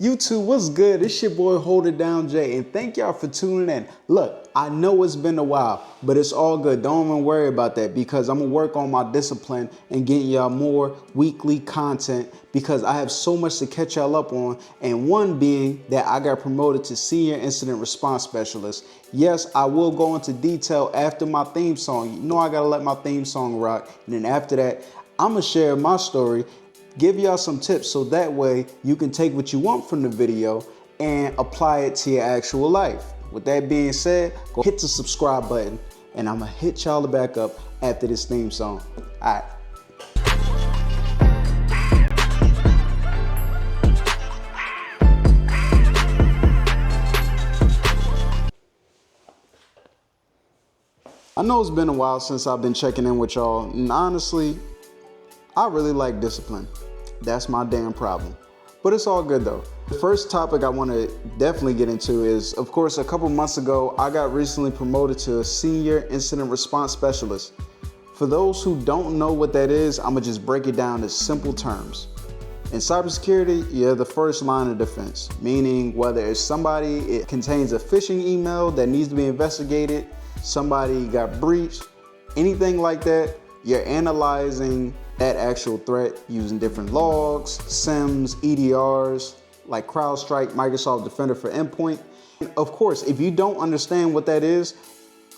YouTube, what's good? It's your boy Hold It Down Jay, and thank y'all for tuning in. Look, I know it's been a while, but it's all good. Don't even worry about that because I'm gonna work on my discipline and getting y'all more weekly content because I have so much to catch y'all up on. And one being that I got promoted to Senior Incident Response Specialist. Yes, I will go into detail after my theme song. You know I gotta let my theme song rock. And then after that, I'm gonna share my story, give y'all some tips so that way you can take what you want from the video and apply it to your actual life. With that being said, go hit the subscribe button and I'm gonna hit y'all back up after this theme song. All right. I know it's been a while since I've been checking in with y'all, and honestly, I really like discipline. That's my damn problem. But it's all good though. The first topic I want to definitely get into is, of course, a couple months ago, I got recently promoted to a Senior Incident Response Specialist. For those who don't know what that is, I'm gonna just break it down in simple terms. In cybersecurity, you're the first line of defense, meaning whether it's somebody, it contains a phishing email that needs to be investigated, somebody got breached, anything like that, you're analyzing that actual threat using different logs, SIMs, EDRs, like CrowdStrike, Microsoft Defender for Endpoint. Of course, if you don't understand what that is,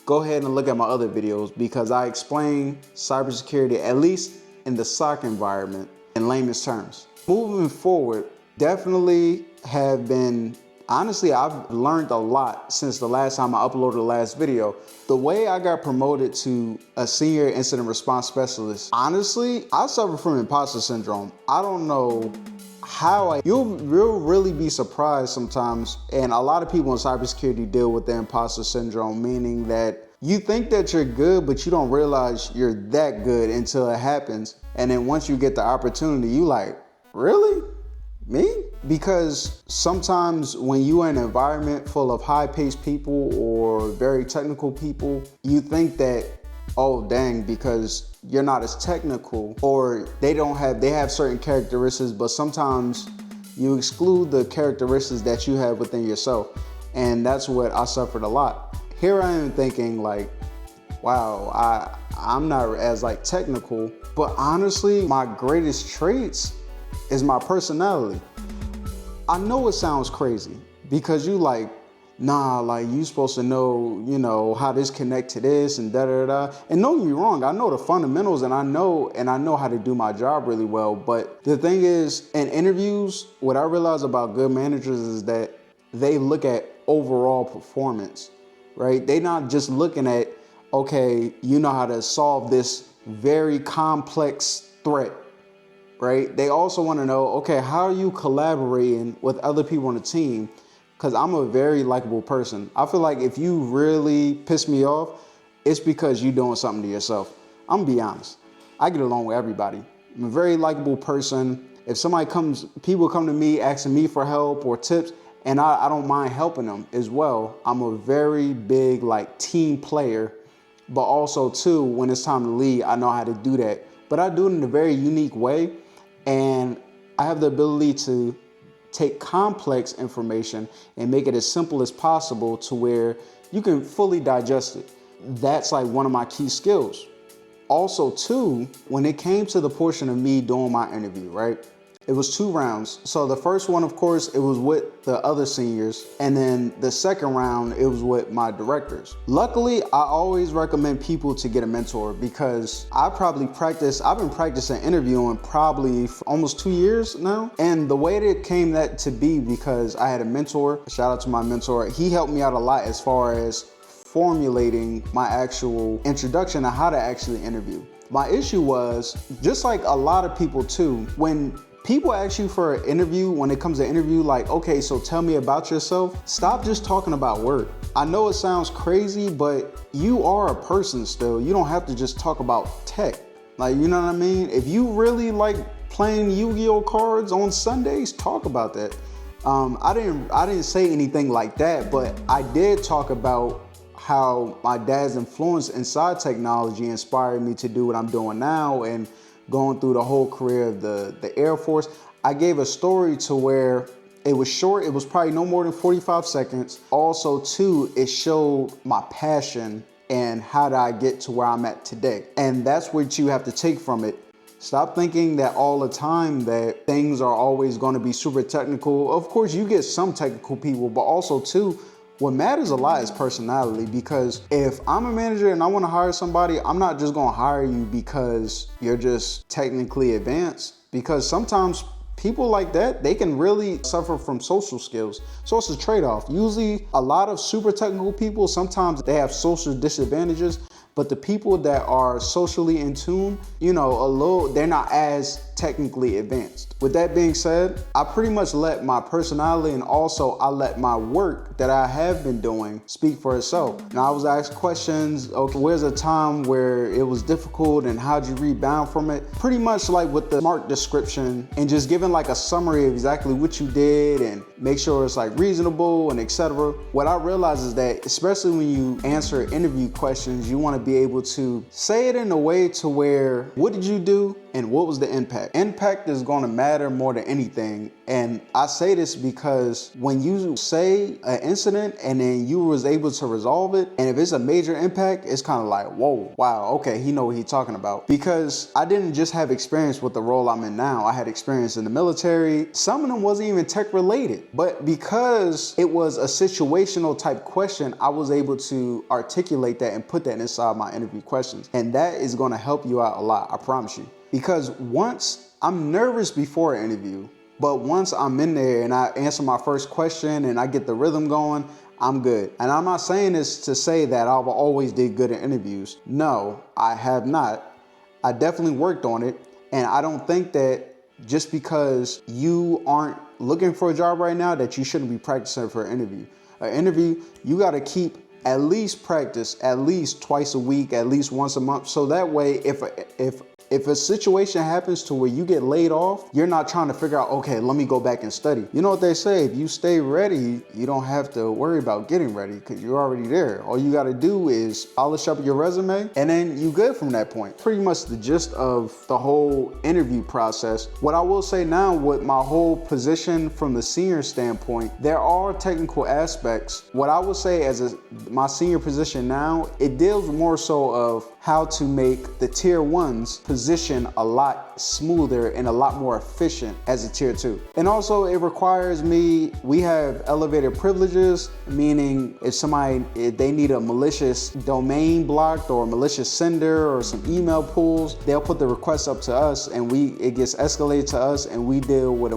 go ahead and look at my other videos because I explain cybersecurity, at least in the SOC environment, in layman's terms. Moving forward, definitely have been, honestly, I've learned a lot since the last time I uploaded the last video. The way I got promoted to a Senior Incident Response Specialist, honestly, I suffer from imposter syndrome. I don't know how you'll really be surprised sometimes. And a lot of people in cybersecurity deal with the imposter syndrome, meaning that you think that you're good, but you don't realize you're that good until it happens. And then once you get the opportunity, you like, really? Me? Because sometimes when you're in an environment full of high-paced people or very technical people, you think that, oh dang, because you're not as technical or they have certain characteristics, but sometimes you exclude the characteristics that you have within yourself. And that's what I suffered a lot. Here I am thinking like, wow, I'm not as like technical, but honestly, my greatest traits is my personality. I know it sounds crazy because you like, nah, like you supposed to know, you know, how this connect to this and da da da. And don't get me wrong, I know the fundamentals and I know how to do my job really well. But the thing is, in interviews, what I realize about good managers is that they look at overall performance, right? They're not just looking at, okay, you know how to solve this very complex threat. Right? They also want to know, okay, how are you collaborating with other people on the team? Because I'm a very likable person. I feel like if you really piss me off, it's because you're doing something to yourself. I'm gonna be honest. I get along with everybody. I'm a very likable person. If people come to me asking me for help or tips, and I don't mind helping them as well. I'm a very big like team player, but also too, when it's time to lead, I know how to do that. But I do it in a very unique way. And I have the ability to take complex information and make it as simple as possible to where you can fully digest it. That's like one of my key skills. Also too, when it came to the portion of me doing my interview, right? It was 2 rounds. So the first one, of course, it was with the other seniors. And then the second round, it was with my directors. Luckily, I always recommend people to get a mentor because I've been practicing interviewing probably for almost 2 years now. And the way that it came that to be because I had a mentor, shout out to my mentor. He helped me out a lot as far as formulating my actual introduction on how to actually interview. My issue was, just like a lot of people too, when people ask you for an interview, when it comes to interview, like, okay, so tell me about yourself. Stop just talking about work. I know it sounds crazy, but you are a person still. You don't have to just talk about tech. Like, you know what I mean? If you really like playing Yu-Gi-Oh cards on Sundays, talk about that. I didn't say anything like that, but I did talk about how my dad's influence inside technology inspired me to do what I'm doing now and going through the whole career of the Air Force. I gave a story to where It was short, it was probably no more than 45 seconds. Also too, it showed my passion and how did I get to where I'm at today. And that's what you have to take from it. Stop thinking that all the time that things are always going to be super technical. Of course, you get some technical people, but also too, what matters a lot is personality, because if I'm a manager and I want to hire somebody, I'm not just going to hire you because you're just technically advanced, because sometimes people like that, they can really suffer from social skills. So it's a trade-off. Usually a lot of super technical people, sometimes they have social disadvantages, but the people that are socially in tune, they're not as technically advanced. With that being said, I pretty much let my personality and also I let my work that I have been doing speak for itself. Now I was asked questions, okay, where's a time where it was difficult and how'd you rebound from it? Pretty much like with the SMART description and just giving like a summary of exactly what you did and make sure it's like reasonable and etc. What I realized is that especially when you answer interview questions, you want to be able to say it in a way to where, what did you do and what was the impact? Impact is going to matter more than anything. And I say this because when you say an incident and then you was able to resolve it, and if it's a major impact, it's kind of like, whoa, wow, okay, he know what he's talking about. Because I didn't just have experience with the role I'm in now. I had experience in the military. Some of them wasn't even tech related, but because it was a situational type question, I was able to articulate that and put that inside my interview questions. And that is going to help you out a lot, I promise you. Because once I'm nervous before an interview, but once I'm in there and I answer my first question and I get the rhythm going, I'm good. And I'm not saying this to say that I've always did good in interviews. No, I have not. I definitely worked on it. And I don't think that just because you aren't looking for a job right now that you shouldn't be practicing for an interview. An interview, you got to keep at least practice at least twice a week, at least once a month. So that way, if a situation happens to where you get laid off, you're not trying to figure out, okay, let me go back and study. You know what they say, if you stay ready, you don't have to worry about getting ready because you're already there. All you got to do is polish up your resume and then you good from that point. Pretty much the gist of the whole interview process. What I will say now with my whole position from the senior standpoint, there are technical aspects. What I would say as my senior position now, it deals more so of how to make the tier ones position a lot smoother and a lot more efficient as a tier 2. And also it requires we have elevated privileges, meaning if they need a malicious domain blocked or a malicious sender or some email pools, they'll put the request up to us and it gets escalated to us and we deal with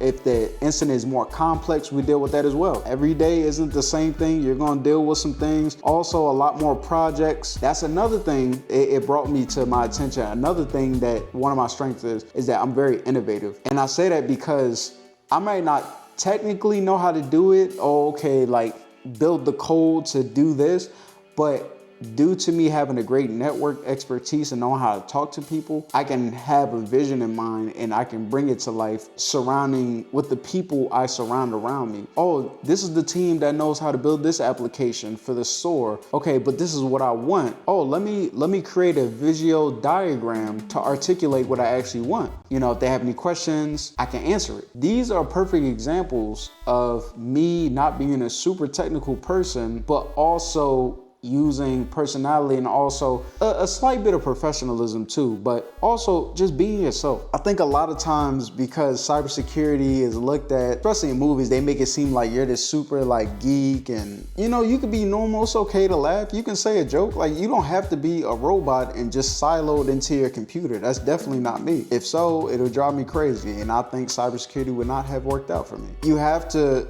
if the incident is more complex, we deal with that as well. Every day isn't the same thing. You're gonna deal with some things. Also a lot more projects. That's another thing it brought me to my attention. Another thing that one of my strengths is that I'm very innovative. And I say that because I might not technically know how to do it, like build the code to do this, but due to me having a great network expertise and knowing how to talk to people, I can have a vision in mind and I can bring it to life surrounding with the people I surround around me. Oh, this is the team that knows how to build this application for the store. Okay, but this is what I want. Oh, let me create a visual diagram to articulate what I actually want. If they have any questions, I can answer it. These are perfect examples of me not being a super technical person, but also using personality and also a slight bit of professionalism too, but also just being yourself. I think a lot of times because cybersecurity is looked at, especially in movies, they make it seem like you're this super like geek and you can be normal, it's okay to laugh, you can say a joke, like you don't have to be a robot and just siloed into your computer. That's definitely not me. If so, it'll drive me crazy and I think cybersecurity would not have worked out for me.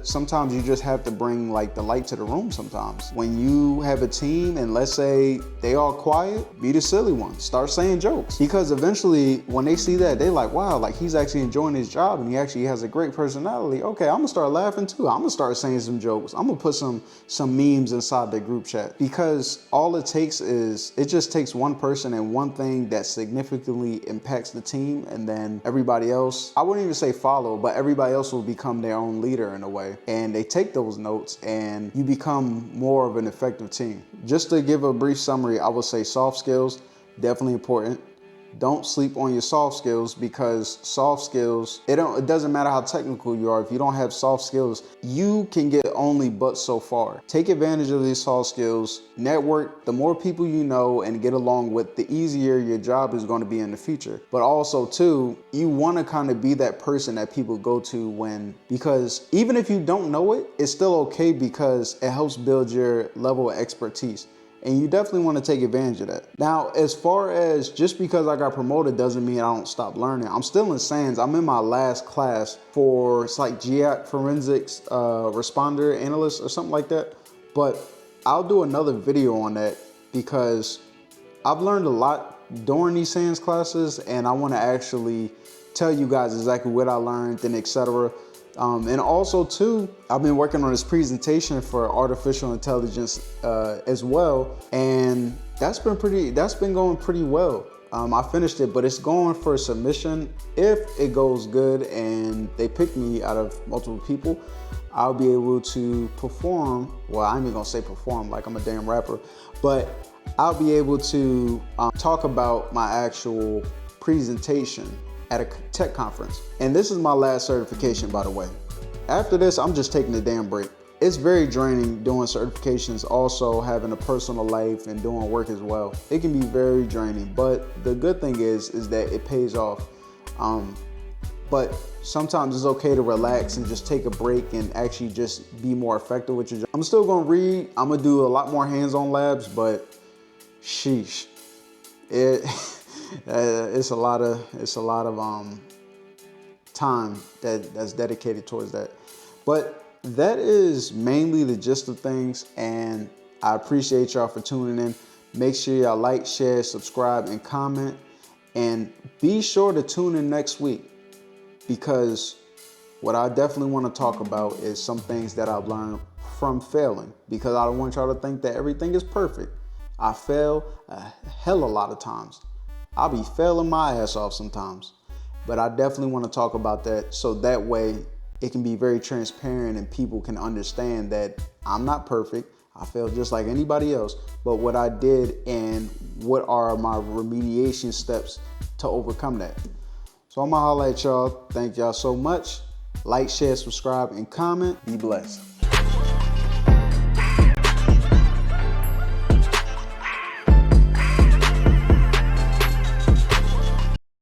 Sometimes you just have to bring like the light to the room sometimes. When you have a team and let's say they all quiet, be the silly one, start saying jokes, because eventually when they see that, they're like, wow, like he's actually enjoying his job and he actually has a great personality. Okay, I'm gonna start laughing too. I'm gonna start saying some jokes. I'm gonna put some memes inside the group chat, because all it just takes one person and one thing that significantly impacts the team, and then everybody else, I wouldn't even say follow, but everybody else will become their own leader in a way, and they take those notes and you become more of an effective team. Just to give a brief summary, I would say soft skills, definitely important. don't sleep on your soft skills, because soft skills, it doesn't matter how technical you are. If you don't have soft skills, you can get only but so far. Take advantage of these soft skills. Network. The more people you know and get along with, the easier your job is going to be in the future. But also too, you want to kind of be that person that people go to because even if you don't know it, it's still okay, because it helps build your level of expertise. And you definitely want to take advantage of that. Now, as far as just because I got promoted doesn't mean I don't stop learning. I'm still in SANS. I'm in my last class for, it's like GIAC forensics responder analyst or something like that. But I'll do another video on that, because I've learned a lot during these SANS classes, and I want to actually tell you guys exactly what I learned and etc. And also too, I've been working on this presentation for artificial intelligence as well, and that's been going pretty well. I finished it, but it's going for submission. If it goes good and they pick me out of multiple people, I'll be able to perform. Well, I ain't even gonna say perform like I'm a damn rapper, but I'll be able to talk about my actual presentation at a tech conference. And this is my last certification, by the way. After this, I'm just taking a damn break. It's very draining doing certifications, also having a personal life and doing work as well. It can be very draining, but the good thing is that it pays off. But sometimes it's okay to relax and just take a break and actually just be more effective with your job. I'm still gonna read. I'm gonna do a lot more hands-on labs, but sheesh, it's a lot of time that's dedicated towards that. But that is mainly the gist of things, and I appreciate y'all for tuning in. Make sure y'all like, share, subscribe, and comment, and be sure to tune in next week, because what I definitely want to talk about is some things that I've learned from failing, because I don't want y'all to think that everything is perfect. I fail a hell of a lot of times. I'll be failing my ass off sometimes, but I definitely want to talk about that, so that way it can be very transparent and people can understand that I'm not perfect. I fail just like anybody else, but what I did and what are my remediation steps to overcome that. So I'm gonna holla at y'all. Thank y'all so much. Like, share, subscribe, and comment. Be blessed.